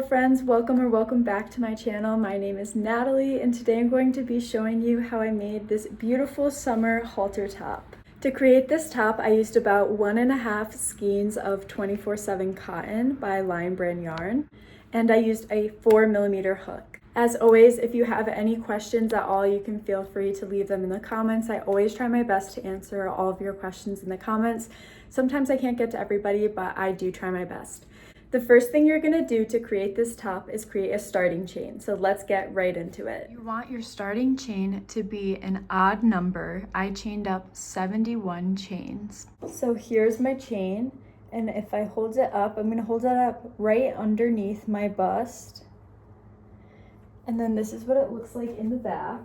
friends, welcome back to my channel. My name is Natalie and today I'm going to be showing you how I made this beautiful summer halter top. To create this top, I used about 1.5 skeins of 24/7 cotton by Lion Brand yarn, and I used a 4mm hook. As always, if you have any questions at all, you can feel free to leave them in the comments. I always try my best to answer all of your questions in the comments. Sometimes I can't get to everybody, but I do try my best. The first thing you're gonna do to create this top is create a starting chain. So let's get right into it. You want your starting chain to be an odd number. I chained up 71 chains. So here's my chain, and if I hold it up, I'm gonna hold it up right underneath my bust. And then this is what it looks like in the back.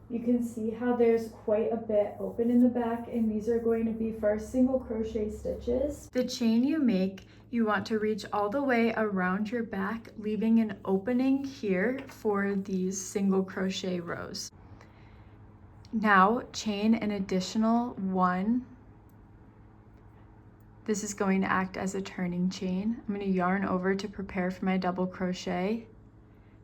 You can see how there's quite a bit open in the back, and these are going to be for our single crochet stitches. The chain you make, you want to reach all the way around your back, leaving an opening here for these single crochet rows. Now chain an additional 1. This is going to act as a turning chain. I'm going to yarn over to prepare for my double crochet,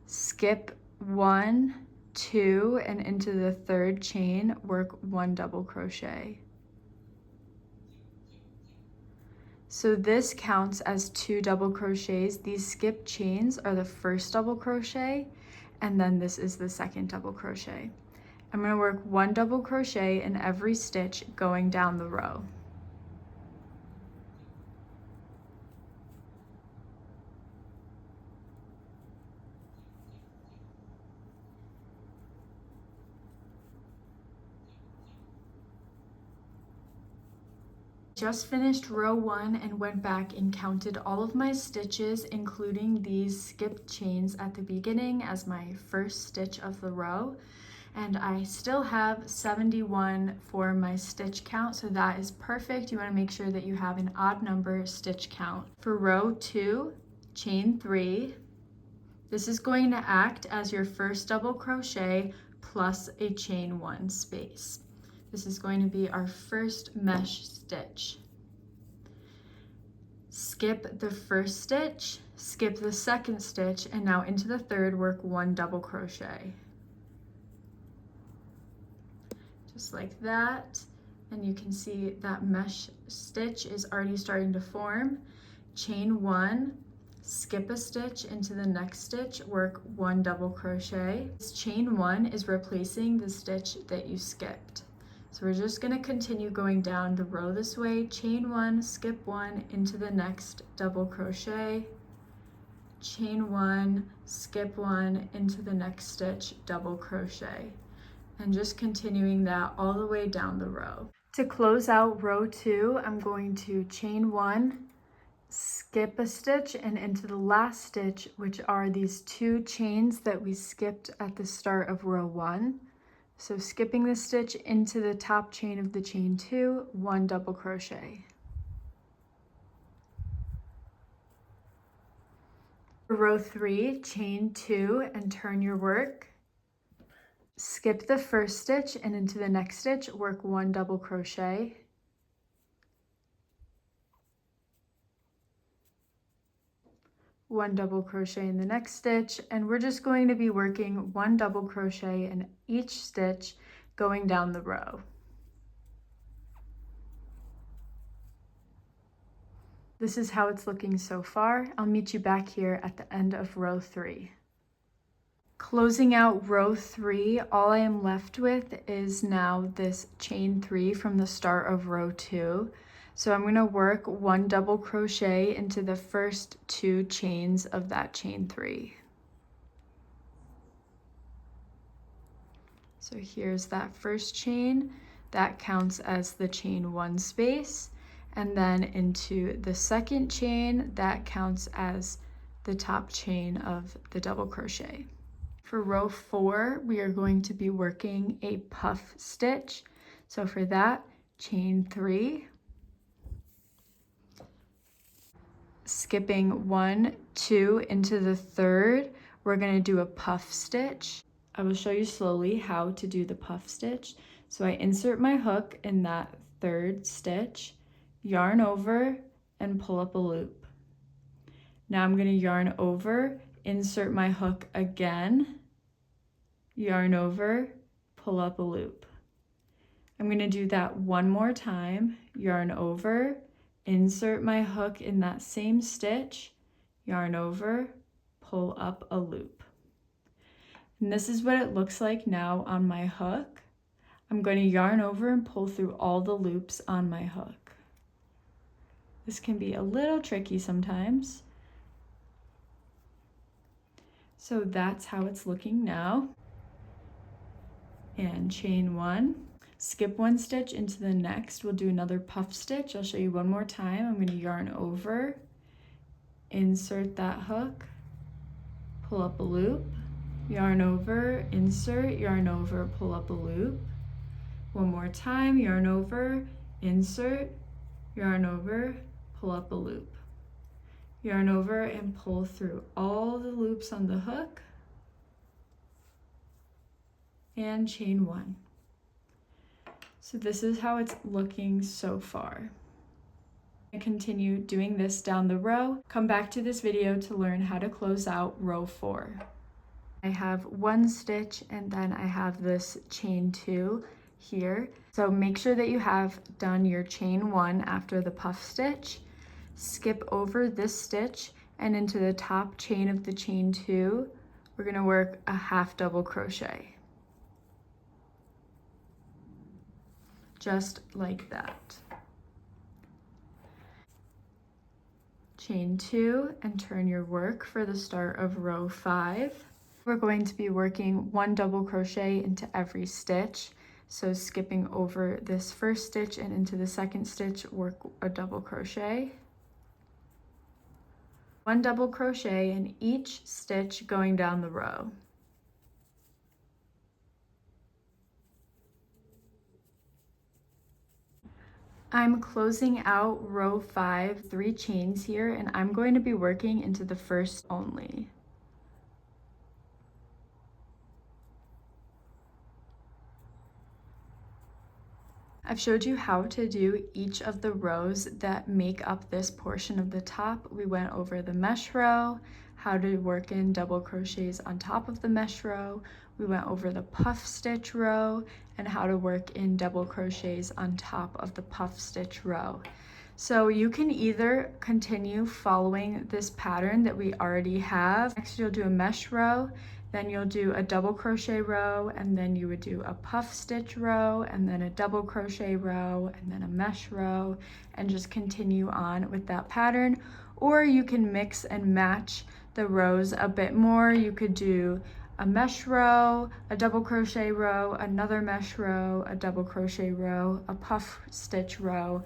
skip 1, 2, and into the third chain, work 1 double crochet. So this counts as 2 double crochets. These skip chains are the first double crochet, and then this is the second double crochet. I'm going to work 1 double crochet in every stitch going down the row. Just finished row 1 and went back and counted all of my stitches, including these skipped chains at the beginning as my first stitch of the row. And I still have 71 for my stitch count, so that is perfect. You want to make sure that you have an odd number stitch count. For row 2, chain 3. This is going to act as your first double crochet plus a chain 1 space. This is going to be our first mesh stitch. Skip the first stitch, skip the second stitch, and now into the third, work 1 double crochet. Just like that. And you can see that mesh stitch is already starting to form. Chain 1, skip a stitch into the next stitch, work 1 double crochet. This chain 1 is replacing the stitch that you skipped. So we're just going to continue going down the row this way. Chain 1, skip 1, into the next double crochet. Chain 1, skip 1, into the next stitch, double crochet. And just continuing that all the way down the row. To close out row 2, I'm going to chain 1, skip a stitch, and into the last stitch, which are these 2 chains that we skipped at the start of row 1. So skipping the stitch into the top chain of the chain 2, 1 double crochet. For row 3, chain 2 and turn your work. Skip the first stitch and into the next stitch, work 1 double crochet. One double crochet in the next stitch, and we're just going to be working 1 double crochet in each stitch going down the row. This is how it's looking so far. I'll meet you back here at the end of row 3. Closing out row 3, all I am left with is now this chain 3 from the start of row 2. So I'm going to work 1 double crochet into the first 2 chains of that chain 3. So here's that first chain. That counts as the chain 1 space. And then into the second chain, that counts as the top chain of the double crochet. For row 4, we are going to be working a puff stitch. So for that, chain 3. Skipping 1, 2 into the third, we're going to do a puff stitch. I will show you slowly how to do the puff stitch. So I insert my hook in that third stitch, yarn over, and pull up a loop. Now I'm going to yarn over insert my hook again, yarn over, pull up a loop. I'm going to do that one more time, yarn over, insert my hook in that same stitch, yarn over, pull up a loop. And this is what it looks like now on my hook. I'm going to yarn over and pull through all the loops on my hook. This can be a little tricky sometimes. So that's how it's looking now. And chain one, skip one stitch into the next. We'll do another puff stitch. I'll show you one more time. I'm going to yarn over, insert that hook, pull up a loop, yarn over, insert, yarn over, pull up a loop. One more time, yarn over, insert, yarn over, pull up a loop. Yarn over and pull through all the loops on the hook, and chain one. So this is how it's looking so far. I continue doing this down the row. Come back to this video to learn how to close out row 4. I have one stitch and then I have this chain 2 here. So make sure that you have done your chain 1 after the puff stitch. Skip over this stitch and into the top chain of the chain 2, we're going to work a half double crochet. Just like that. Chain 2 and turn your work for the start of row 5. We're going to be working 1 double crochet into every stitch. So skipping over this first stitch and into the second stitch, work a double crochet. 1 double crochet in each stitch going down the row. I'm closing out row 5, 3 chains here, and I'm going to be working into the first only. I've showed you how to do each of the rows that make up this portion of the top. We went over the mesh row, how to work in double crochets on top of the mesh row. We went over the puff stitch row and how to work in double crochets on top of the puff stitch row. So you can either continue following this pattern that we already have. Next you'll do a mesh row, then you'll do a double crochet row, and then you would do a puff stitch row, and then a double crochet row, and then a mesh row, and just continue on with that pattern. Or you can mix and match the rows a bit more. You could do a mesh row, a double crochet row, another mesh row, a double crochet row, a puff stitch row.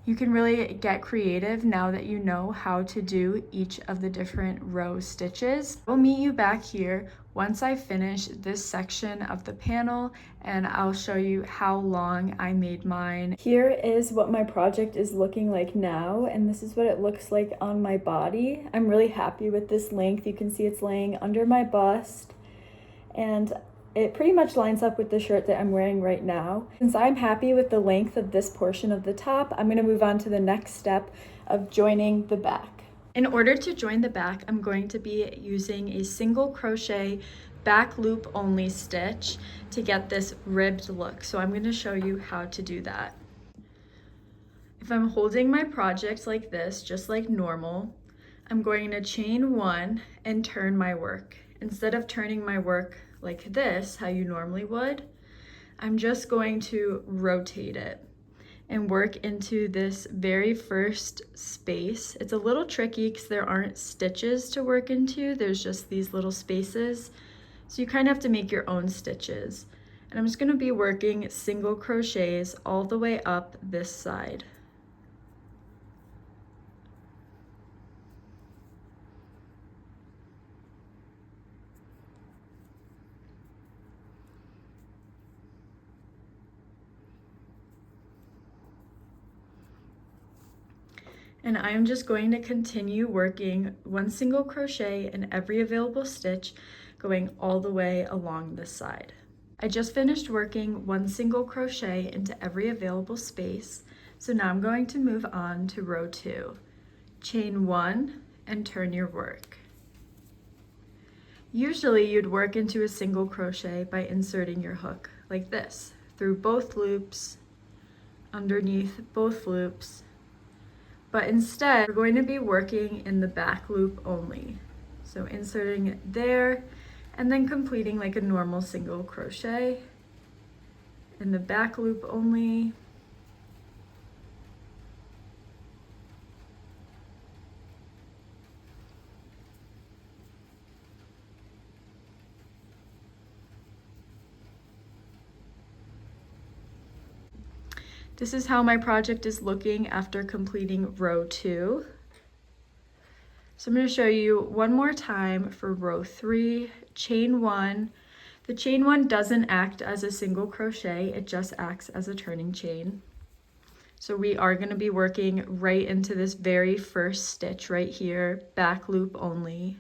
You can really get creative now that you know how to do each of the different row stitches. We'll meet you back here once I finish this section of the panel, and I'll show you how long I made mine. Here is what my project is looking like now, and this is what it looks like on my body. I'm really happy with this length. You can see it's laying under my bust, and it pretty much lines up with the shirt that I'm wearing right now. Since I'm happy with the length of this portion of the top, I'm going to move on to the next step of joining the back. In order to join the back, I'm going to be using a single crochet back loop only stitch to get this ribbed look. So I'm going to show you how to do that. If I'm holding my project like this, just like normal, I'm going to chain 1 and turn my work. Instead of turning my work like this, how you normally would, I'm just going to rotate it and work into this very first space. It's a little tricky because there aren't stitches to work into, there's just these little spaces. So you kind of have to make your own stitches. And I'm just going to be working single crochets all the way up this side. And I'm just going to continue working 1 single crochet in every available stitch, going all the way along this side. I just finished working 1 single crochet into every available space, so now I'm going to move on to row 2. Chain 1 and turn your work. Usually you'd work into a single crochet by inserting your hook like this, through both loops, underneath both loops, but instead we're going to be working in the back loop only. So inserting it there and then completing like a normal single crochet in the back loop only. This is how my project is looking after completing row 2. So I'm going to show you one more time for row 3, chain 1. The chain 1 doesn't act as a single crochet, it just acts as a turning chain. So we are going to be working right into this very first stitch right here, back loop only.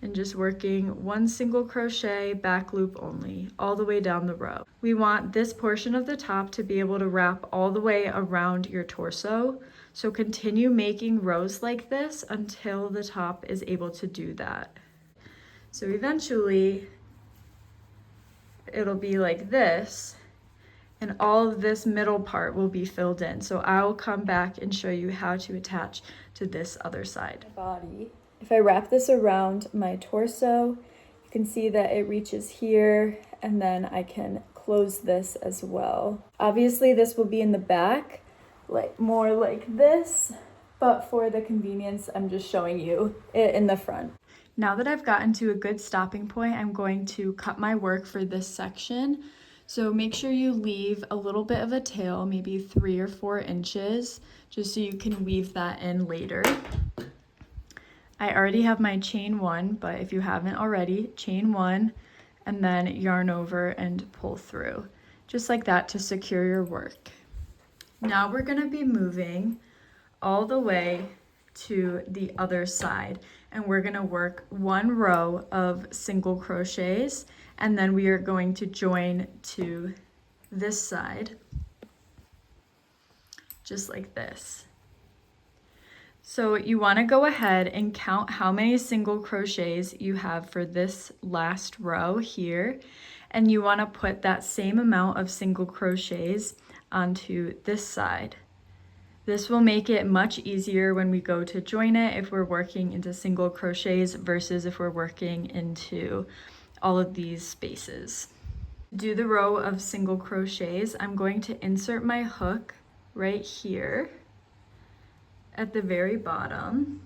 And just working one single crochet, back loop only, all the way down the row. We want this portion of the top to be able to wrap all the way around your torso. So continue making rows like this until the top is able to do that. So eventually it'll be like this, and all of this middle part will be filled in. So I'll come back and show you how to attach to this other side. Body. If I wrap this around my torso, you can see that it reaches here, and then I can close this as well. Obviously this will be in the back, like more like this, but for the convenience, I'm just showing you it in the front. Now that I've gotten to a good stopping point, I'm going to cut my work for this section. So make sure you leave a little bit of a tail, maybe 3 or 4 inches, just so you can weave that in later. I already have my chain 1, but if you haven't already, chain 1 and then yarn over and pull through, just like that to secure your work. Now we're going to be moving all the way to the other side, and we're going to work one row of single crochets, and then we are going to join to this side, just like this. So you want to go ahead and count how many single crochets you have for this last row here, and you want to put that same amount of single crochets onto this side. This will make it much easier when we go to join it if we're working into single crochets versus if we're working into all of these spaces. To do the row of single crochets, I'm going to insert my hook right here at the very bottom,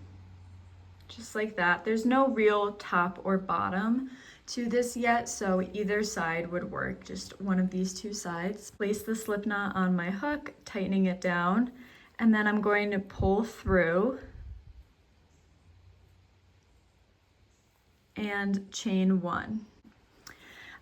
just like that. There's no real top or bottom to this yet, so either side would work, just one of these two sides. Place the slip knot on my hook, tightening it down, and then I'm going to pull through and chain 1.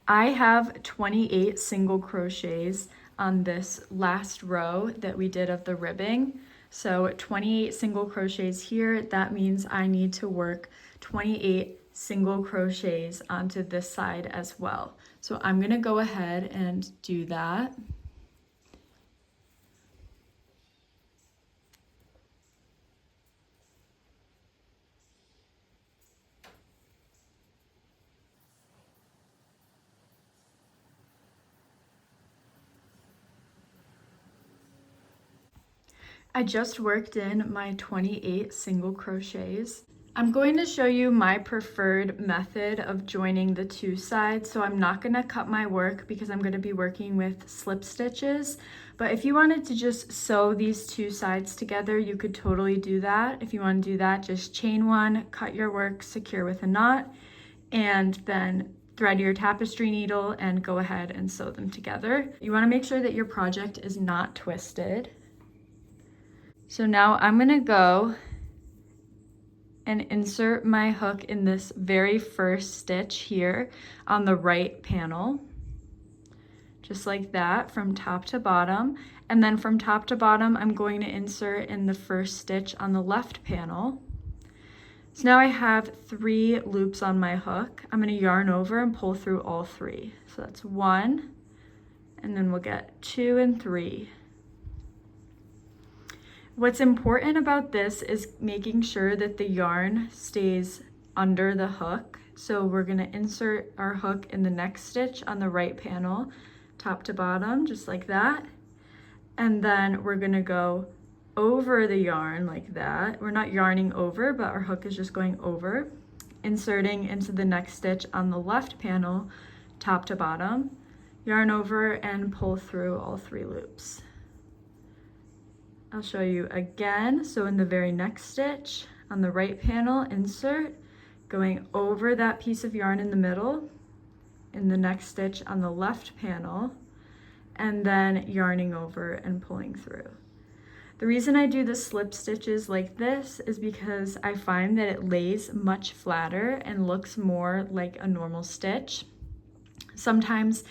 I have 28 single crochets on this last row that we did of the ribbing. So 28 single crochets here, that means I need to work 28 single crochets onto this side as well. So I'm going to go ahead and do that. I just worked in my 28 single crochets. I'm going to show you my preferred method of joining the two sides, so I'm not going to cut my work because I'm going to be working with slip stitches. But if you wanted to just sew these two sides together, you could totally do that. If you want to do that, just chain 1, cut your work, secure with a knot, and then thread your tapestry needle and go ahead and sew them together. You want to make sure that your project is not twisted. So now I'm going to go and insert my hook in this very first stitch here on the right panel, just like that, from top to bottom. And then from top to bottom, I'm going to insert in the first stitch on the left panel. So now I have 3 loops on my hook. I'm going to yarn over and pull through all 3. So that's 1, and then we'll get 2 and 3. What's important about this is making sure that the yarn stays under the hook. So we're going to insert our hook in the next stitch on the right panel, top to bottom, just like that. And then we're going to go over the yarn like that. We're not yarning over, but our hook is just going over, inserting into the next stitch on the left panel, top to bottom, yarn over and pull through all 3 loops. I'll show you again. So in the very next stitch on the right panel, insert, going over that piece of yarn in the middle, in the next stitch on the left panel, and then yarning over and pulling through. The reason I do the slip stitches like this is because I find that it lays much flatter and looks more like a normal stitch. Sometimes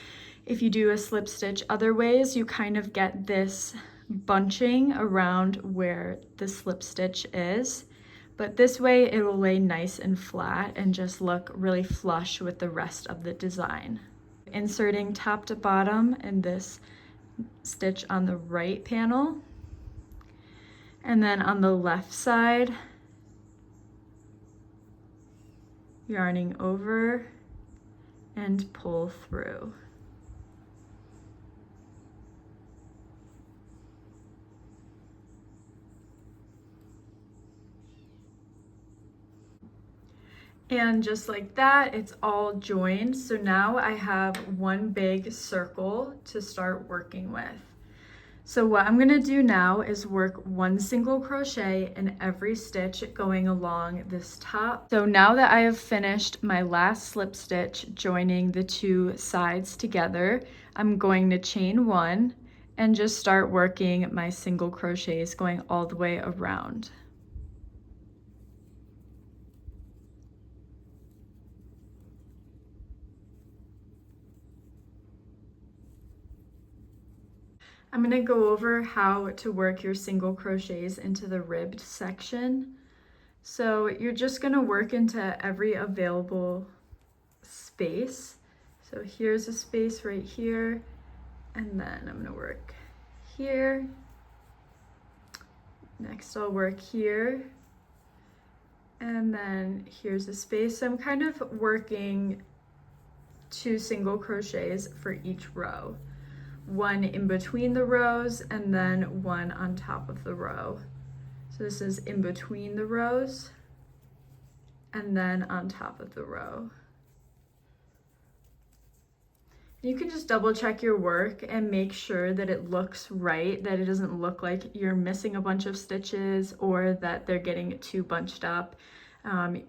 if you do a slip stitch other ways, you kind of get this bunching around where the slip stitch is, but this way it will lay nice and flat and just look really flush with the rest of the design. Inserting top to bottom in this stitch on the right panel, and then on the left side, yarning over and pull through. And just like that, it's all joined. So now I have one big circle to start working with. So what I'm gonna do now is work 1 single crochet in every stitch going along this top. So now that I have finished my last slip stitch joining the 2 sides together, I'm going to chain 1 and just start working my single crochets going all the way around. I'm going to go over how to work your single crochets into the ribbed section. So you're just going to work into every available space. So here's a space right here, and then I'm going to work here. Next I'll work here, and then here's a space. So I'm kind of working 2 single crochets for each row. 1 in between the rows and then 1 on top of the row. So this is in between the rows and then on top of the row. You can just double check your work and make sure that it looks right, that it doesn't look like you're missing a bunch of stitches or that they're getting too bunched up.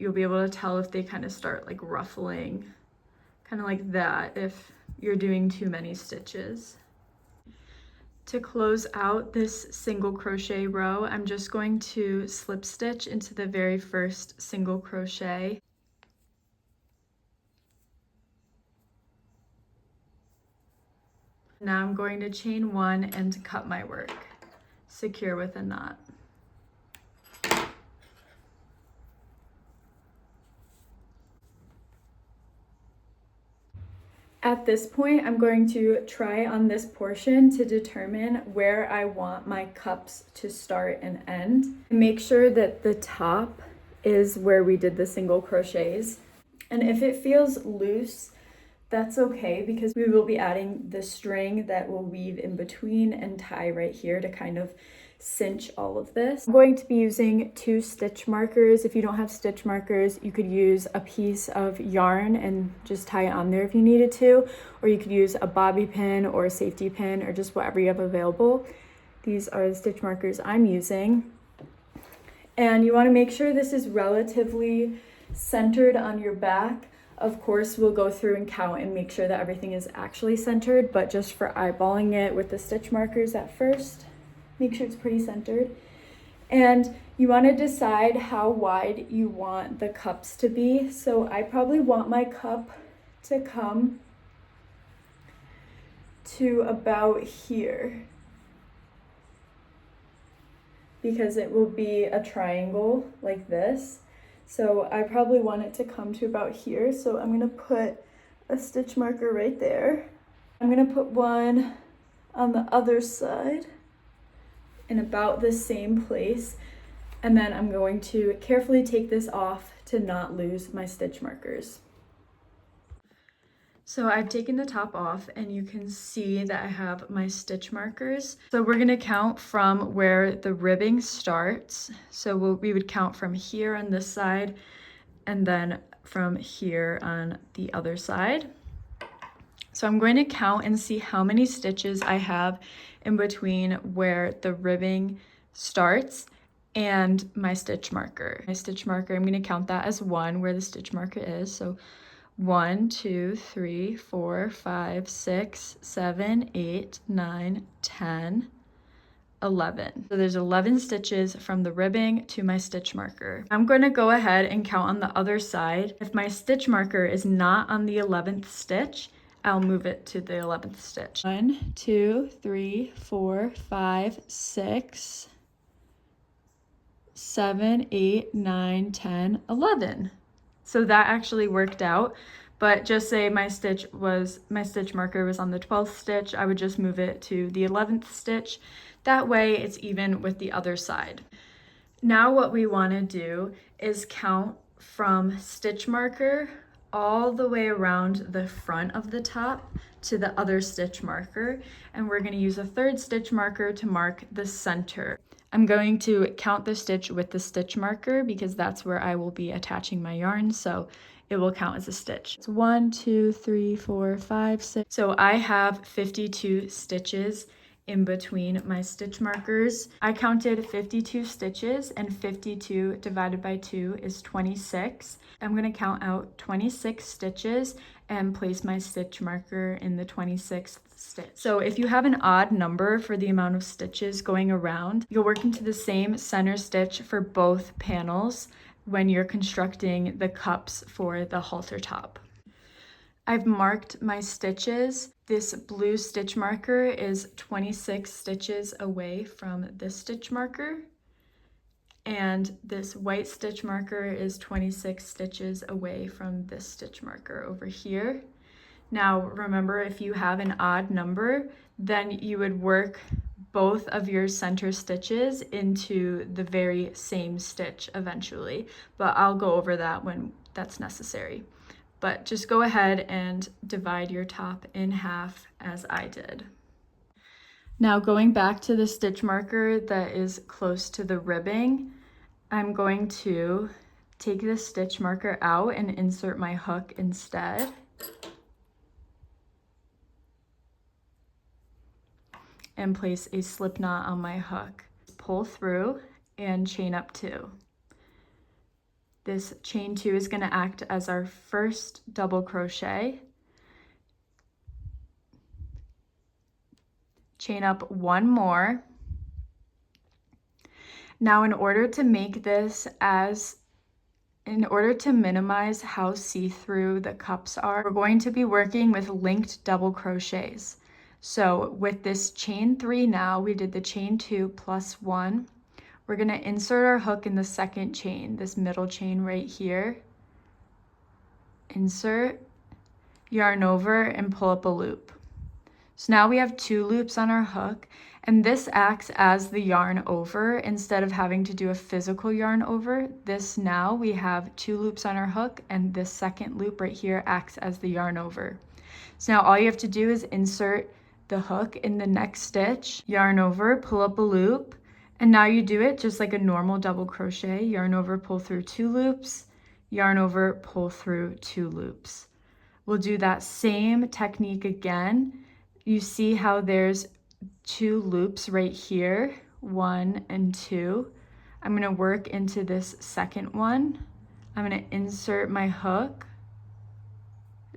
You'll be able to tell if they kind of start like ruffling, kind of like that, if you're doing too many stitches. To close out this single crochet row, I'm just going to slip stitch into the very first single crochet. Now I'm going to chain 1 and cut my work, secure with a knot. At this point, I'm going to try on this portion to determine where I want my cups to start and end. Make sure that the top is where we did the single crochets. And if it feels loose, that's okay, because we will be adding the string that will weave in between and tie right here to kind of cinch all of this. I'm going to be using 2 stitch markers. If you don't have stitch markers, you could use a piece of yarn and just tie it on there if you needed to, or you could use a bobby pin or a safety pin or just whatever you have available. These are the stitch markers I'm using. And you want to make sure this is relatively centered on your back. Of course, we'll go through and count and make sure that everything is actually centered, but just for eyeballing it with the stitch markers at first, make sure it's pretty centered. And you want to decide how wide you want the cups to be. So I probably want my cup to come to about here, because it will be a triangle like this. So I probably want it to come to about here. So I'm going to put a stitch marker right there. I'm going to put one on the other side in about the same place, and then I'm going to carefully take this off to not lose my stitch markers. So I've taken the top off and you can see that I have my stitch markers. So we're gonna count from where the ribbing starts. So we would count from here on this side and then from here on the other side. So I'm going to count and see how many stitches I have in between where the ribbing starts and my stitch marker. My stitch marker, I'm going to count that as 1 where the stitch marker is. So 1, 2, 3, 4, 5, 6, 7, 8, 9, 10, 11. So there's 11 stitches from the ribbing to my stitch marker. I'm going to go ahead and count on the other side. If my stitch marker is not on the 11th stitch, I'll move it to the 11th stitch. 1, 2, 3, 4, 5, 6, 7, 8, 9, 10, 11. So that actually worked out, but just say my stitch marker was on the 12th stitch, I would just move it to the 11th stitch. That way it's even with the other side. Now what we want to do is count from stitch marker all the way around the front of the top to the other stitch marker, and we're going to use a 3rd stitch marker to mark the center. I'm going to count the stitch with the stitch marker because that's where I will be attaching my yarn, so it will count as a stitch. It's 1, 2, 3, 4, 5, 6. So I have 52 stitches in between my stitch markers. I counted 52 stitches, and 52 divided by 2 is 26. I'm going to count out 26 stitches and place my stitch marker in the 26th stitch. So if you have an odd number for the amount of stitches going around, you'll work into the same center stitch for both panels when you're constructing the cups for the halter top. I've marked my stitches. This blue stitch marker is 26 stitches away from this stitch marker, and this white stitch marker is 26 stitches away from this stitch marker over here. Now remember, if you have an odd number, then you would work both of your center stitches into the very same stitch eventually, but I'll go over that when that's necessary. But just go ahead and divide your top in half as I did. Now going back to the stitch marker that is close to the ribbing, I'm going to take this stitch marker out and insert my hook instead. And place a slip knot on my hook. Pull through and chain up 2. This chain 2 is going to act as our first double crochet. Chain up 1 more. Now in order to minimize how see-through the cups are, we're going to be working with linked double crochets. So with this chain 3 now, we did the chain 2 plus 1. We're going to insert our hook in the second chain, this middle chain right here. Insert, yarn over, and pull up a loop. So now we have 2 loops on our hook, and this acts as the yarn over instead of having to do a physical yarn over. Now we have 2 loops on our hook, and this second loop right here acts as the yarn over. So now all you have to do is insert the hook in the next stitch, yarn over, pull up a loop, and now you do it just like a normal double crochet. Yarn over, pull through 2 loops, yarn over, pull through 2 loops. We'll do that same technique again. You see how there's 2 loops right here, 1 and 2. I'm going to work into this second one. I'm going to insert my hook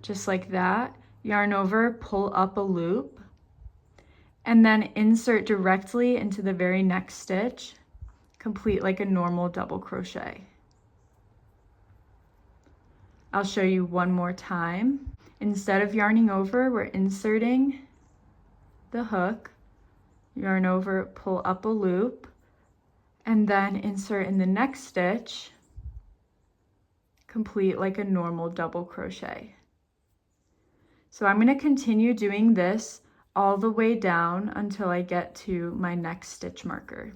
just like that, yarn over, pull up a loop, and then insert directly into the very next stitch, complete like a normal double crochet. I'll show you one more time. Instead of yarning over, we're inserting the hook, yarn over, pull up a loop, and then insert in the next stitch, complete like a normal double crochet. So I'm going to continue doing this all the way down until I get to my next stitch marker.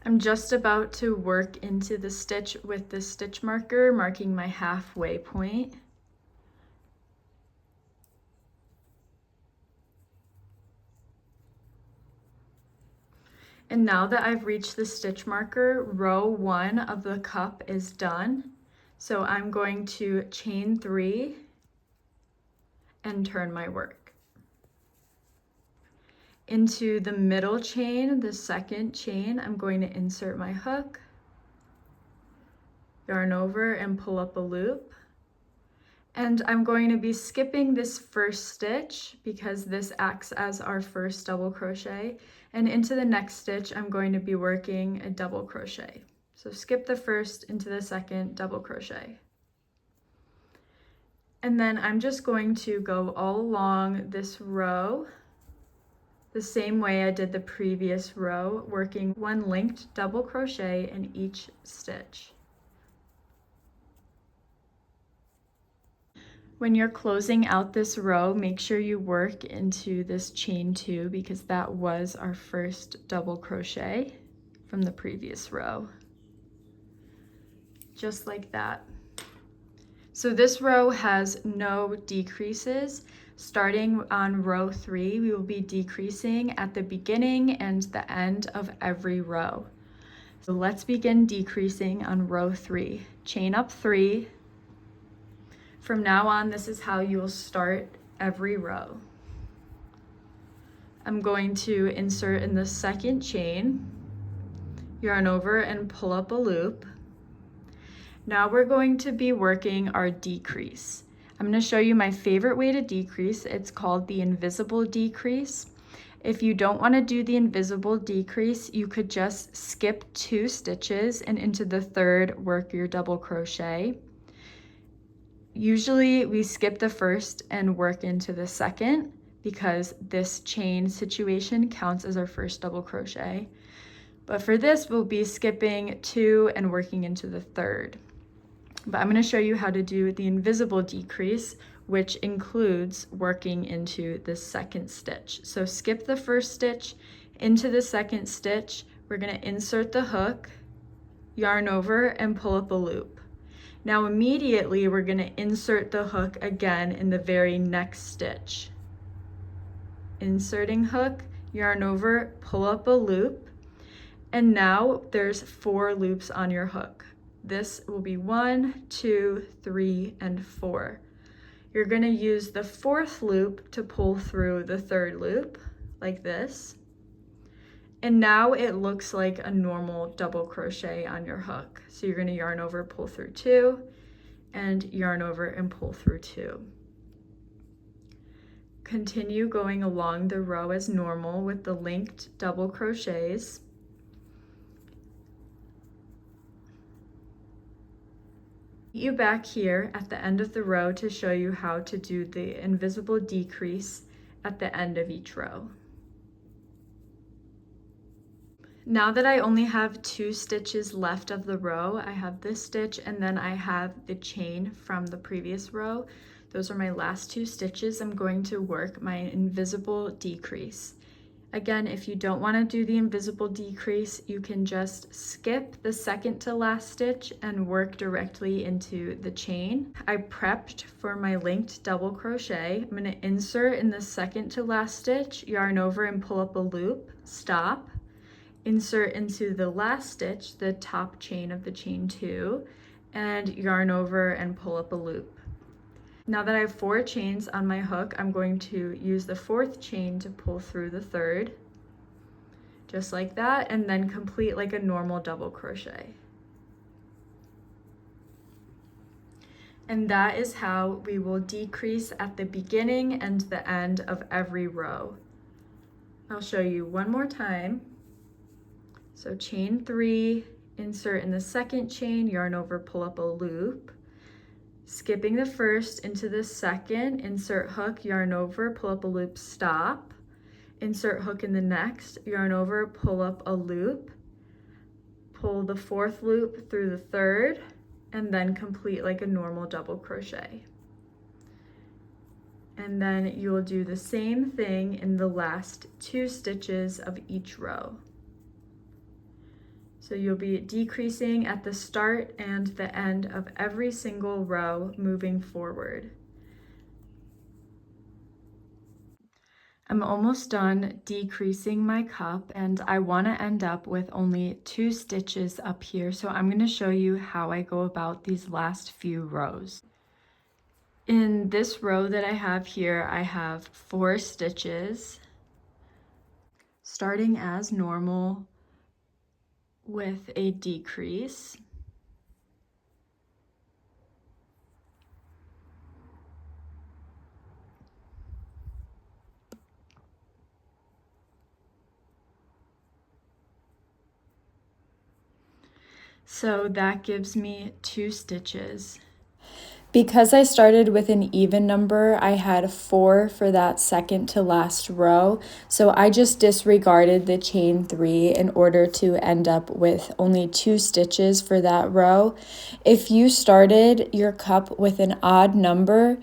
I'm just about to work into the stitch with the stitch marker, marking my halfway point. And now that I've reached the stitch marker, row 1 of the cup is done. So I'm going to chain 3 and turn my work. Into the middle chain, the second chain, I'm going to insert my hook, yarn over and pull up a loop. And I'm going to be skipping this first stitch because this acts as our first double crochet. And into the next stitch, I'm going to be working a double crochet. So skip the first, into the second, double crochet. And then I'm just going to go all along this row the same way I did the previous row, working 1 linked double crochet in each stitch. When you're closing out this row, make sure you work into this chain 2 because that was our first double crochet from the previous row. Just like that. So this row has no decreases. Starting on row 3, we will be decreasing at the beginning and the end of every row. So let's begin decreasing on row 3. Chain up 3. From now on, this is how you will start every row. I'm going to insert in the second chain, yarn over and pull up a loop. Now we're going to be working our decrease. I'm going to show you my favorite way to decrease. It's called the invisible decrease. If you don't want to do the invisible decrease, you could just skip 2 stitches and into the third work your double crochet. Usually we skip the first and work into the second because this chain situation counts as our first double crochet. But for this, we'll be skipping 2 and working into the third. But I'm going to show you how to do the invisible decrease, which includes working into the second stitch. So skip the first stitch, into the second stitch, we're going to insert the hook, yarn over and pull up a loop. Now immediately we're going to insert the hook again in the very next stitch. Inserting hook, yarn over, pull up a loop, and now there's 4 loops on your hook. This will be 1, 2, 3, and 4. You're going to use the 4th loop to pull through the 3rd loop, like this. And now it looks like a normal double crochet on your hook. So you're going to yarn over, pull through 2, and yarn over and pull through 2. Continue going along the row as normal with the linked double crochets. Meet you back here at the end of the row to show you how to do the invisible decrease at the end of each row. Now that I only have 2 stitches left of the row, I have this stitch and then I have the chain from the previous row. Those are my last 2 stitches. I'm going to work my invisible decrease. Again, if you don't want to do the invisible decrease, you can just skip the second to last stitch and work directly into the chain. I prepped for my linked double crochet. I'm going to insert in the second to last stitch, yarn over and pull up a loop, stop. Insert into the last stitch, the top chain of the chain 2, and yarn over and pull up a loop. Now that I have 4 chains on my hook, I'm going to use the 4th chain to pull through the 3rd, just like that, and then complete like a normal double crochet. And that is how we will decrease at the beginning and the end of every row. I'll show you one more time. So chain 3, insert in the second chain, yarn over, pull up a loop. Skipping the first into the second, insert hook, yarn over, pull up a loop, stop. Insert hook in the next, yarn over, pull up a loop. Pull the 4th loop through the 3rd, and then complete like a normal double crochet. And then you'll do the same thing in the last 2 stitches of each row. So you'll be decreasing at the start and the end of every single row moving forward. I'm almost done decreasing my cup and I want to end up with only 2 stitches up here. So I'm going to show you how I go about these last few rows. In this row that I have here, I have 4 stitches, starting as normal with a decrease. So that gives me 2 stitches. Because I started with an even number, I had 4 for that second to last row. So I just disregarded the chain 3 in order to end up with only 2 stitches for that row. If you started your cup with an odd number,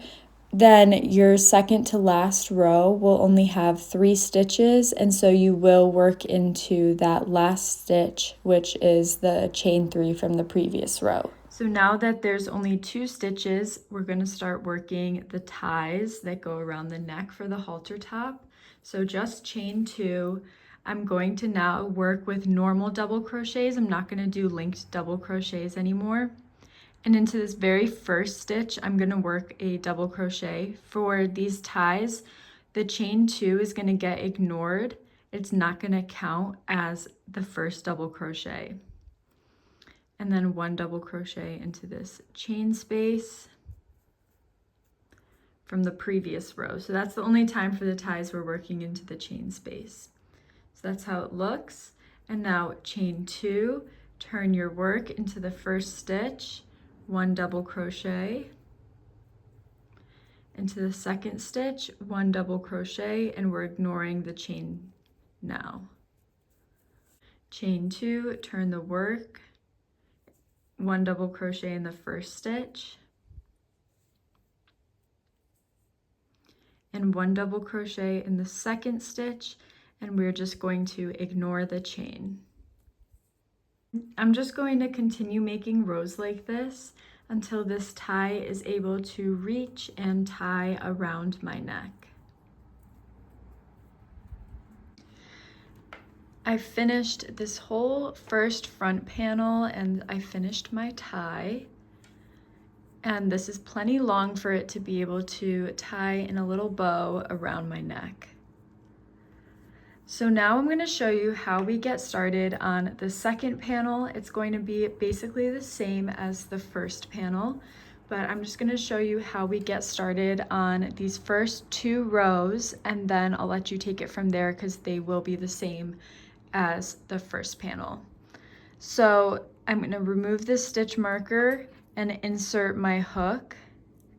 then your second to last row will only have 3 stitches, and so you will work into that last stitch, which is the chain 3 from the previous row. So now that there's only 2 stitches, we're going to start working the ties that go around the neck for the halter top. So just chain 2. I'm going to now work with normal double crochets. I'm not going to do linked double crochets anymore. And into this very first stitch, I'm going to work a double crochet. For these ties, the chain 2 is going to get ignored. It's not going to count as the first double crochet. And then 1 double crochet into this chain space from the previous row. So that's the only time for the ties we're working into the chain space. So that's how it looks. And now chain 2, turn your work into the first stitch, 1 double crochet, into the second stitch, 1 double crochet, and we're ignoring the chain now. Chain 2, turn the work, 1 double crochet in the first stitch, and 1 double crochet in the second stitch, and we're just going to ignore the chain. I'm just going to continue making rows like this until this tie is able to reach and tie around my neck. I finished this whole first front panel and I finished my tie. And this is plenty long for it to be able to tie in a little bow around my neck. So now I'm going to show you how we get started on the second panel. It's going to be basically the same as the first panel, but I'm just going to show you how we get started on these first 2 rows, and then I'll let you take it from there because they will be the same as the first panel. So I'm going to remove this stitch marker and insert my hook.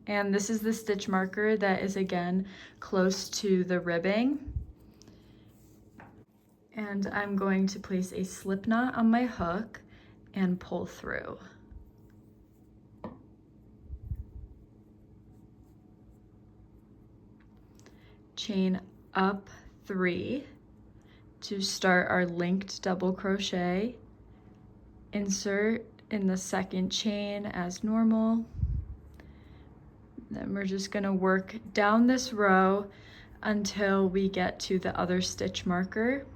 And this is the stitch marker that is again close to the ribbing. And I'm going to place a slip knot on my hook and pull through. Chain up 3 to start our linked double crochet. Insert in the second chain as normal. Then we're just going to work down this row until we get to the other stitch marker.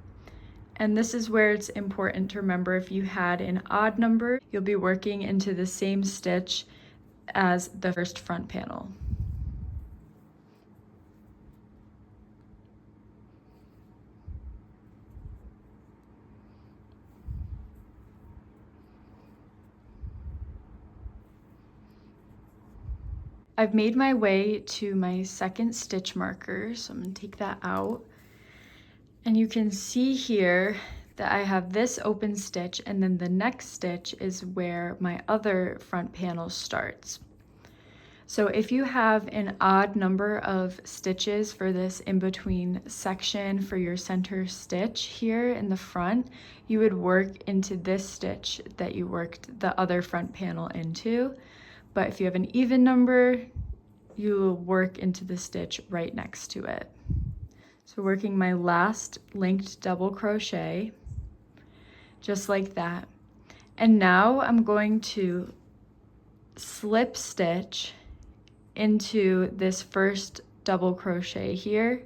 And this is where it's important to remember, if you had an odd number, you'll be working into the same stitch as the first front panel. I've made my way to my second stitch marker, so I'm going to take that out. And you can see here that I have this open stitch, and then the next stitch is where my other front panel starts. So if you have an odd number of stitches for this in-between section for your center stitch here in the front, you would work into this stitch that you worked the other front panel into. But if you have an even number, you will work into the stitch right next to it. So working my last linked double crochet, just like that. And now I'm going to slip stitch into this first double crochet here.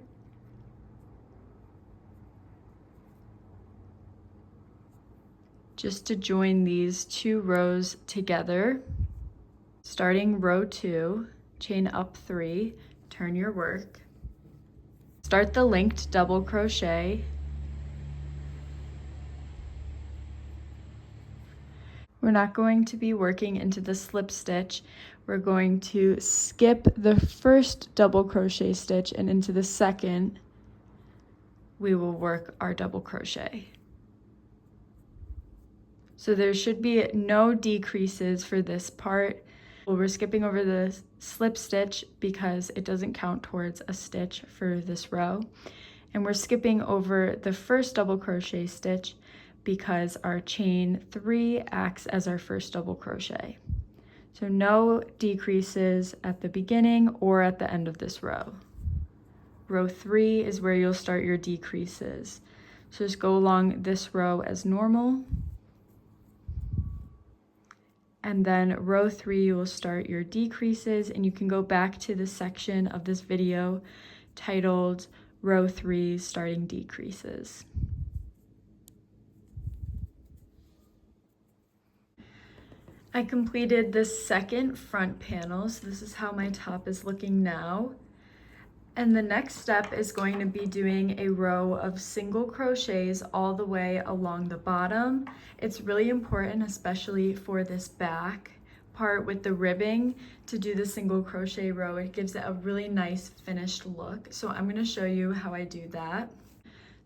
Just to join these 2 rows together. Starting row 2, chain up 3, turn your work. Start the linked double crochet. We're not going to be working into the slip stitch. We're going to skip the first double crochet stitch, and into the second, we will work our double crochet. So there should be no decreases for this part. We're skipping over the slip stitch because it doesn't count towards a stitch for this row. And we're skipping over the first double crochet stitch because our chain 3 acts as our first double crochet. So no decreases at the beginning or at the end of this row. Row 3 is where you'll start your decreases. So just go along this row as normal. And then row 3, you will start your decreases, and you can go back to the section of this video titled Row 3 Starting Decreases. I completed the second front panel, so this is how my top is looking now. And the next step is going to be doing a row of single crochets all the way along the bottom. It's really important, especially for this back part with the ribbing, to do the single crochet row. It gives it a really nice finished look. So I'm going to show you how I do that.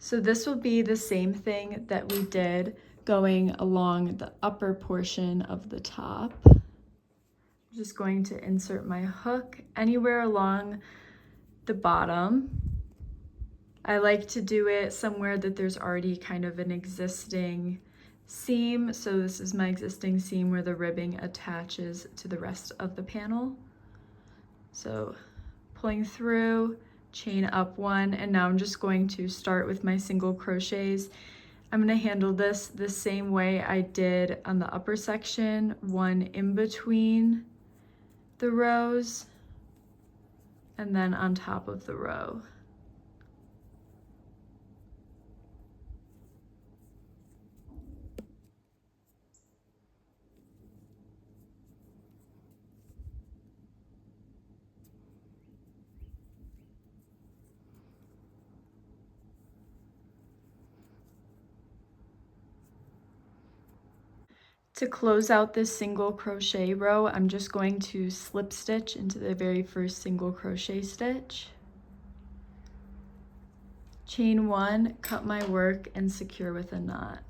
So this will be the same thing that we did going along the upper portion of the top. I'm just going to insert my hook anywhere along the bottom. I like to do it somewhere that there's already kind of an existing seam. So this is my existing seam where the ribbing attaches to the rest of the panel. So pulling through, chain up 1, and now I'm just going to start with my single crochets. I'm going to handle this the same way I did on the upper section, 1 in between the rows, and then on top of the row. To close out this single crochet row, I'm just going to slip stitch into the very first single crochet stitch. Chain 1, cut my work, and secure with a knot.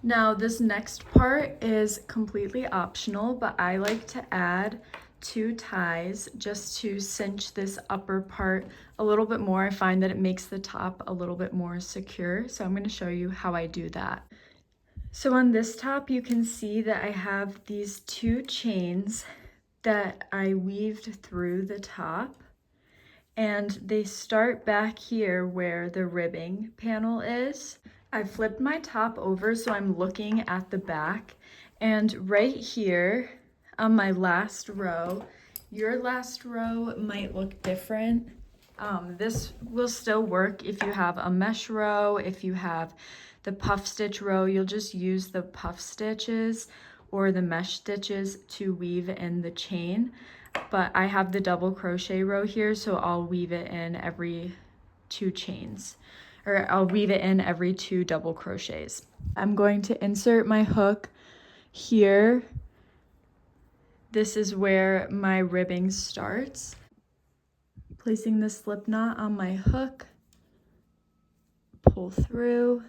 Now this next part is completely optional, but I like to add 2 ties just to cinch this upper part a little bit more. I find that it makes the top a little bit more secure, so I'm going to show you how I do that. So on this top, you can see that I have these 2 chains that I weaved through the top, and they start back here where the ribbing panel is. I flipped my top over so I'm looking at the back, and right here on my last row, your last row might look different. This will still work if you have a mesh row. If you have the puff stitch row, you'll just use the puff stitches or the mesh stitches to weave in the chain. But I have the double crochet row here, so I'll weave it in every 2 chains, or I'll weave it in every 2 double crochets. I'm going to insert my hook here. This is where my ribbing starts. Placing the slip knot on my hook, pull through,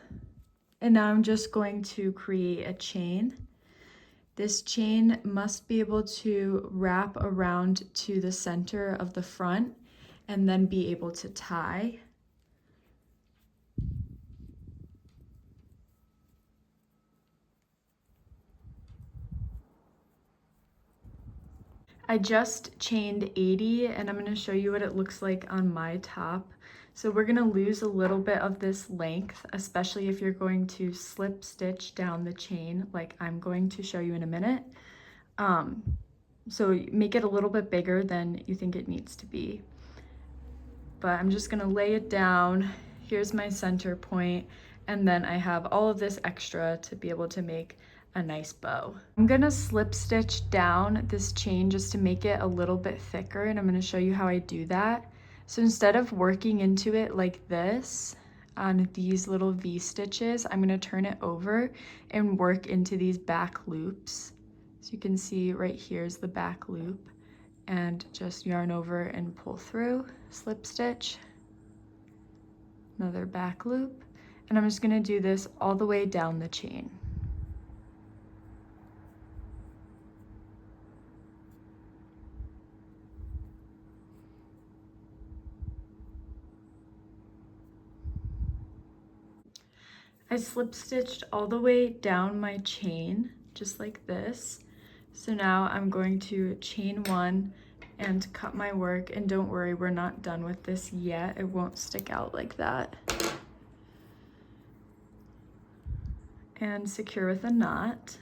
and now I'm just going to create a chain. This chain must be able to wrap around to the center of the front and then be able to tie. I just chained 80 and I'm going to show you what it looks like on my top. So we're going to lose a little bit of this length, especially if you're going to slip stitch down the chain like I'm going to show you in a minute. So make it a little bit bigger than you think it needs to be. But I'm just going to lay it down. Here's my center point, and then I have all of this extra to be able to make a nice bow. I'm gonna slip stitch down this chain just to make it a little bit thicker, and I'm gonna show you how I do that. So instead of working into it like this on these little V stitches, I'm gonna turn it over and work into these back loops. So you can see right here's the back loop, and just yarn over and pull through, slip stitch, another back loop, and I'm just gonna do this all the way down the chain. I slip stitched all the way down my chain, just like this. So now I'm going to chain one and cut my work, and don't worry, we're not done with this yet. It won't stick out like that. And secure with a knot.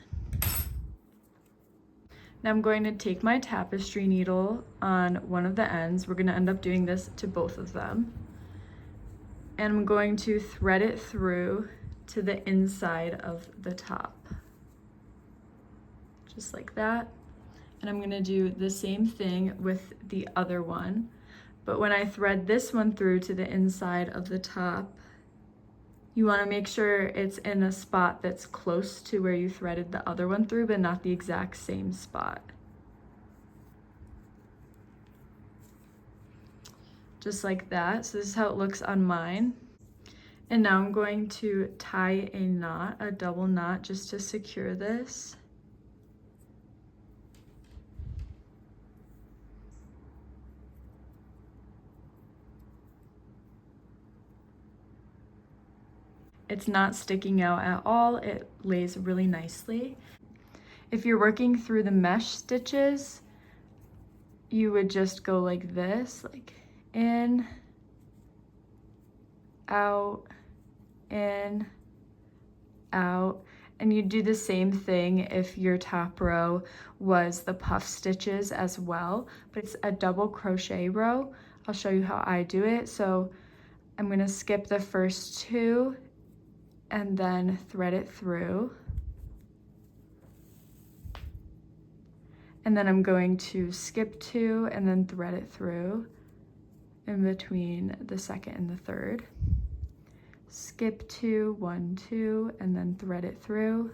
Now I'm going to take my tapestry needle on one of the ends. We're going to end up doing this to both of them. And I'm going to thread it through to the inside of the top, just like that. And I'm gonna do the same thing with the other one, but when I thread this one through to the inside of the top, you wanna make sure it's in a spot that's close to where you threaded the other one through, but not the exact same spot. Just like that. So this is how it looks on mine. And now I'm going to tie a knot, a double knot, just to secure this. It's not sticking out at all. It lays really nicely. If you're working through the mesh stitches, you would just go like this, like in, out, in, out, and you do the same thing if your top row was the puff stitches as well, but it's a double crochet row. I'll show you how I do it. So I'm going to skip the first two and then thread it through, and then I'm going to skip two and then thread it through in between the second and the third. Skip two, 1, 2, and then thread it through.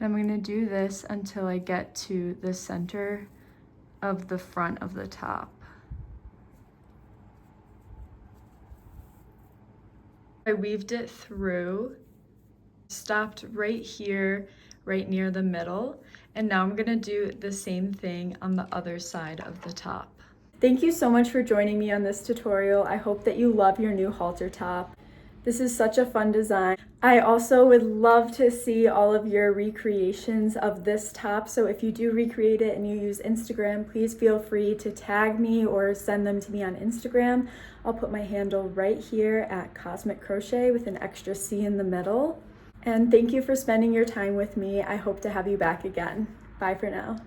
And I'm going to do this until I get to the center of the front of the top. I weaved it through, stopped right here, right near the middle, and now I'm gonna do the same thing on the other side of the top. Thank you so much for joining me on this tutorial. I hope that you love your new halter top. This is such a fun design. I also would love to see all of your recreations of this top, so if you do recreate it and you use Instagram, please feel free to tag me or send them to me on Instagram. I'll put my handle right here at Cosmic Crochet with an extra C in the middle. And thank you for spending your time with me. I hope to have you back again. Bye for now.